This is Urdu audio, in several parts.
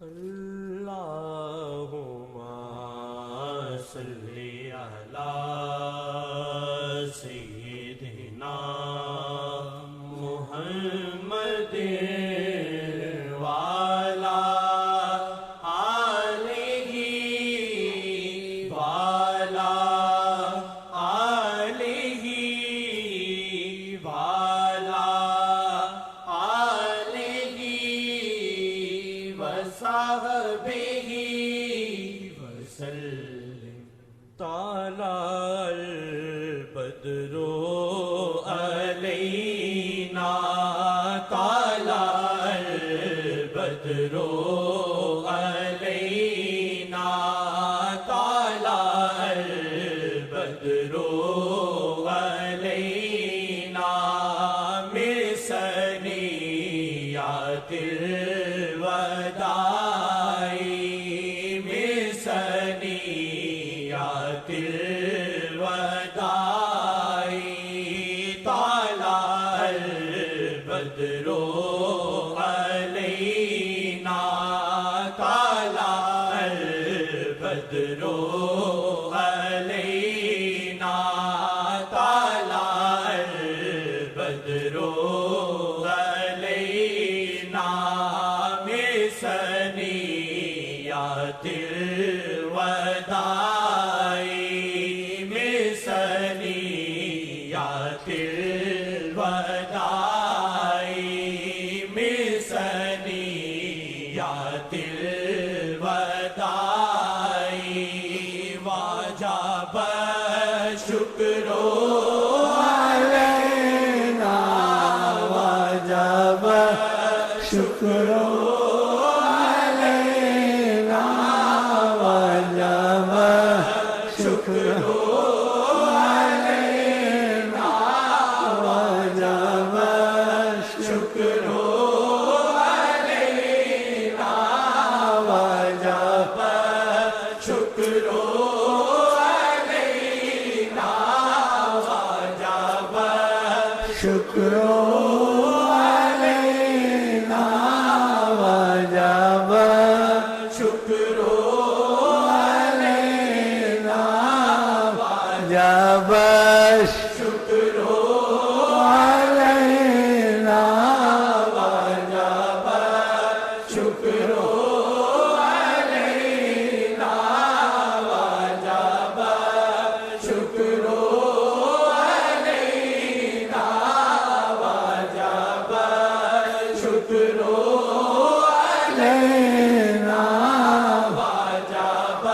اللہم صلی علی سیدنا محمد وعلی آلہ وعلی آلہ وعلی آلہ وصحبہ وسلم طلع البدر علینا طلع البدر علینا طلع البدر علینا من ثنیات الوداع من ثنیات الوداع طلع البدر علینا طلع البدر علینا طلع البدر علینا من ثنیات الوداع من ثنیات الوداع من ثنیات الوداع وجب شکر علینا وجب شکر علینا وجب شکر علینا وجب شکر علینا وجب شکر علینا وجب شکر علینا وجب شکر علینا وجب شکر علینا وجب شکر علینا وجب شکر علینا وجب شکر علینا وجب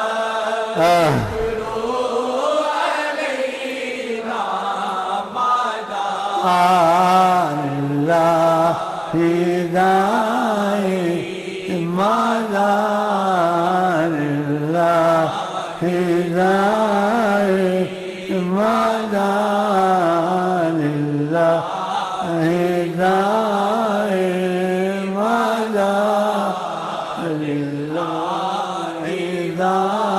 اللہ ہدایت مدار اللہ ہدایت مدار اللہ ہدایت مدار اللہ ہدایت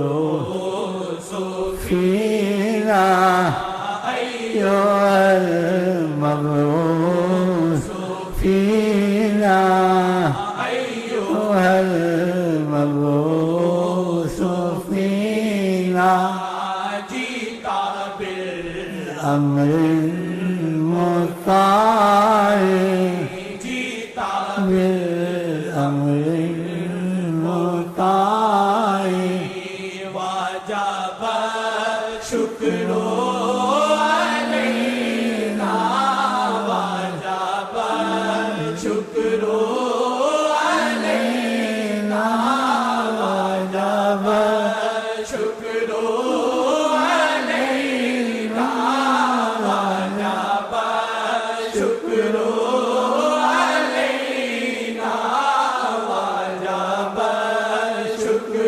المبعوث فينا أيها المبعوث فينا أيها المبعوث فينا جئت بالأمر المطاع جئت بالأمر المطاع وجب شکر علینا وجب شکر علینا وجب شکر علینا وجب شکر علینا وجب شکر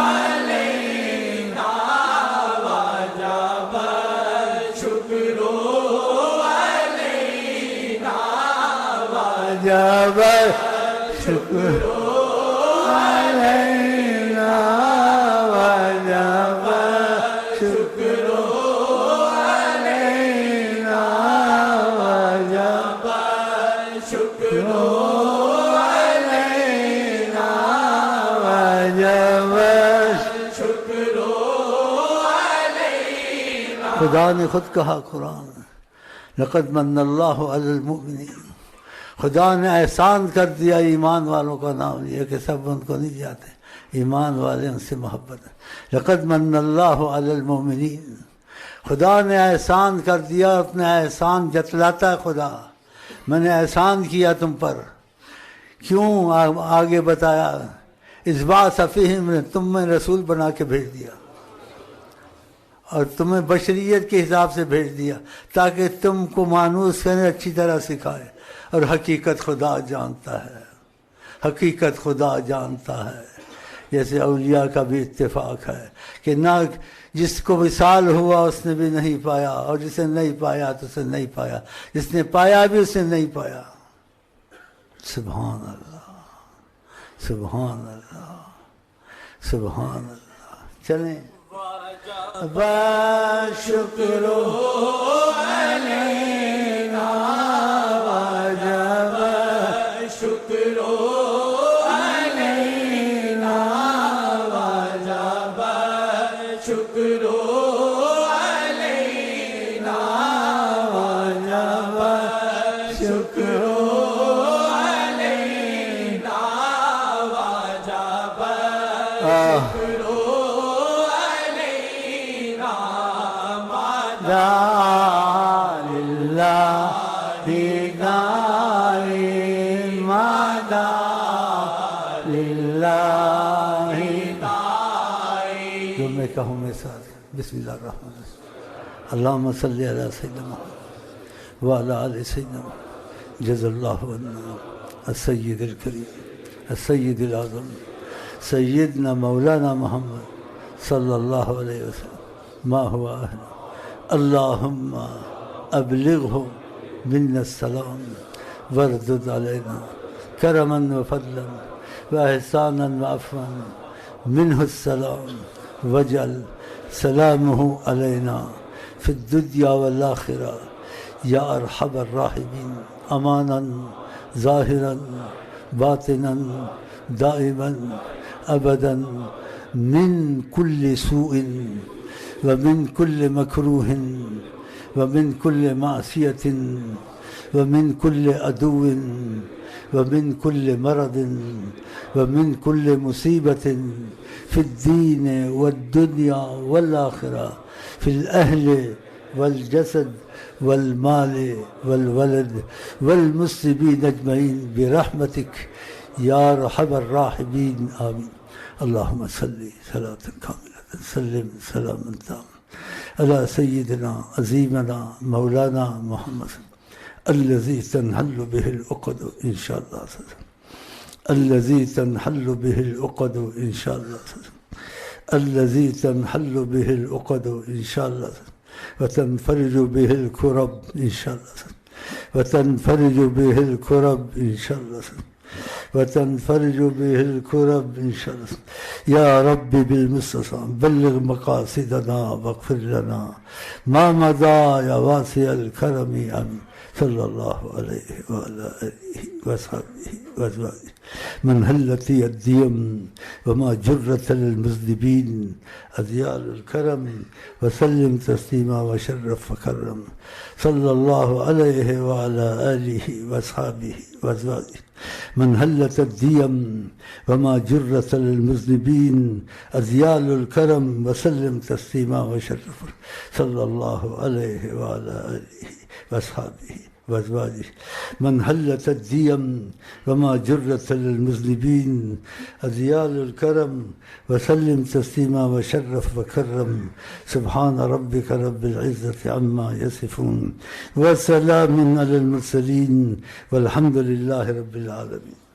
علینا وجب شکر علینا وجب شکر علینا وجب خدا نے خود کہا قرآن لقد من اللہ علی المؤمنین، خدا نے احسان کر دیا ایمان والوں کا نام لیا کہ سب ان کو نہیں جاتے، ایمان والے ان سے محبت ہے۔ لقد من اللہ علی المؤمنین، خدا نے احسان کر دیا، اپنا احسان جتلاتا ہے خدا، میں نے احسان کیا تم پر۔ کیوں؟ آگے بتایا اس بات فیہم نے تم میں رسول بنا کے بھیج دیا اور تمہیں بشریت کے حساب سے بھیج دیا تاکہ تم کو مانوس کرنے اچھی طرح سکھائے۔ اور حقیقت خدا جانتا ہے، حقیقت خدا جانتا ہے۔ جیسے اولیاء کا بھی اتفاق ہے کہ نہ جس کو وصال ہوا اس نے بھی نہیں پایا، اور جسے نہیں پایا تو اسے نہیں پایا، جس نے پایا بھی اسے نہیں پایا۔ سبحان اللہ، سبحان اللہ، سبحان اللہ۔ چلیں شکر علینا واجب شکر علینا واجب شکر علینا واجب شکر علینا واجب شکر جو میں کہوں میں ساتھ بسم اللہ الرحمن الرحیم۔ اللہم صلی علی سیدنا محمد وعلی آل سیدنا محمد جز اللہ عنا السید الکریم السید الاعظم سیدنا مولانا محمد صلی اللہ علیہ وسلم ما هو اہل اللہم ابلغہ منا السلام واردد علینا کرما وفضلا واحسانا وعفوا منہ السلام وجعل سلامہ علینا فی الدنیا والآخرہ یا ارحم الراحمین امانا ظاہرا باطنا دائما ابدا من کل سوء ومن كل مكروه ومن كل معصية ومن كل عدو ومن كل مرض ومن كل مصيبة في الدين والدنيا والآخرة في الأهل والجسد والمال والولد والمسلمين أجمعين برحمتك يا أرحم الراحمين آمين اللهم صل صلاة كاملة سلم سلاما تاما على سيدنا عظيمنا مولانا محمد الذي تنحل به العقد إن شاء الله الذي تنحل به العقد إن شاء الله الذي تنحل به العقد إن شاء الله وتنفرج به الكرب إن شاء الله وتنفرج به الكرب إن شاء الله وتنفرج به الكرب إن شاء الله يا رب بالمصطفى بلغ مقاصدنا واغفر لنا ما مضى يا واسع الكرم آمين صلى الله عليه وعلى آله وصحبه وأزواجه من هلت الديم وما جرت للمذنبين أذيال الكرم وسلم تسليما وشرف وكرم صلى الله عليه وعلى آله وأصحابه وأزواجه من هلت الديم وما جرت للمذنبين أذيال الكرم وسلم تسليما وشرف صلى الله عليه وعلى آله وأصحابه وأزواجه من هلت الديم وما جرت للمذنبين أذيال الكرم وسلم تسليما وشرف وكرم سبحان ربك رب العزة عما يصفون وسلام على المرسلين والحمد لله رب العالمين.